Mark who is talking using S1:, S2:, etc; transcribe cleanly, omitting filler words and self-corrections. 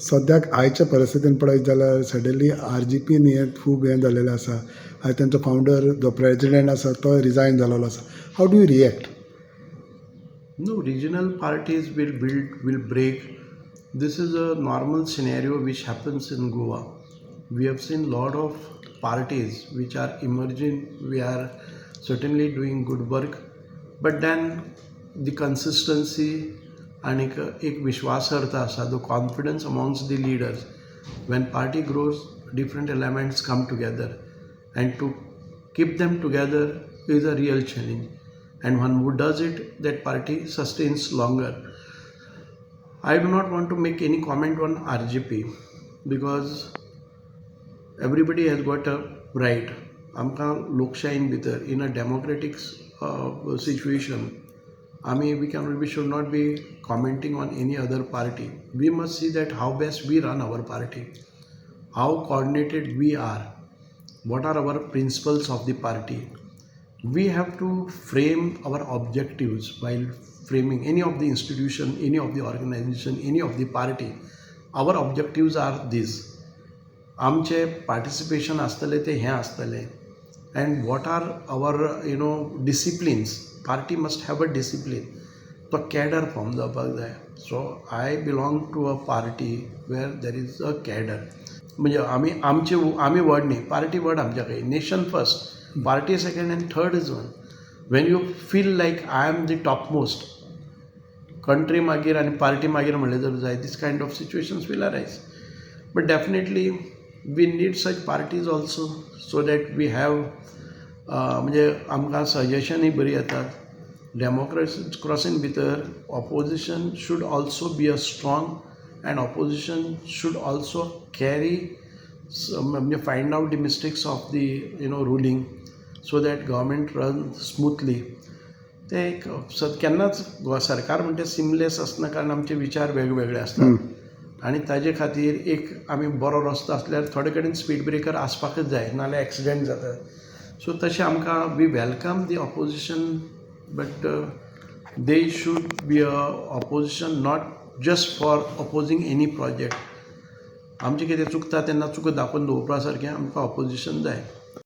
S1: सद्याक आयच्या परिस्थितीन पळयत जाल्यार सडनली RGPन हें खूब हें जाल्लेलें आसा. आयज तांचो फावंडर जो प्रेजिडेंट आसा तो रिजायन जाल्लो आसा. How do you react?
S2: No, regional parties will build, will break. This is a normal scenario which happens in Goa. We have seen lot of parties which are emerging. We are certainly doing good work, but then the consistency and एक विश्वासार्हता आसा, the confidence amongst the leaders. When party grows, different elements come together, and to keep them together is a real challenge. And one who does it, that party sustains longer. I do not want to make any comment on RGP because everybody has got a right. आमकां लोकशायेन भितर in a democratic situation, we should not be commenting on any other party. We must see that how best we run our party, how coordinated we are, what are our principles of the party. We have to frame our objectives while framing any of the institution, any of the organization, any of the party. Our objectives are these. आमचे participation आसतले ते हें आसतले, and what are our disciplines. Party must have a discipline. तो cadre form जावपाक जाय. So I belong to a party where there is a cadre. म्हणजे आमी वर्ड न्ही, पार्टी वर्ड आमच्या काही. Nation first, party second, and third is one. When you feel like I am the topmost, country magir and party magir म्हणले जर जाय, this kind of situations will arise. But definitely we need such parties also, so that we have म्हणजे आमकां सजेशनय बरी येतात. डेमोक्रेसीन भितर opposition should also be a strong, and opposition should also carry find out the mistakes of the ruling, so that government runs smoothly. ते एक केन्नाच सरकार म्हणटा सिमलेस आसना, कारण आमचे विचार वेगवेगळे आसतात आनी ताजे खातीर एक आमी बरो रस्तो आसल्यार थोडे कडेन स्पीड ब्रेकर आसपाकच जाय, नाल्यार एक्सिडेंट जातात. सो तशें आमकां we welcome the opposition, but they should be a opposition not just for opposing any project. आमचें कितें चुकता तेन्ना चुको दाखोवन दवरपा सारकें आमकां ऑपोजिशन जाय.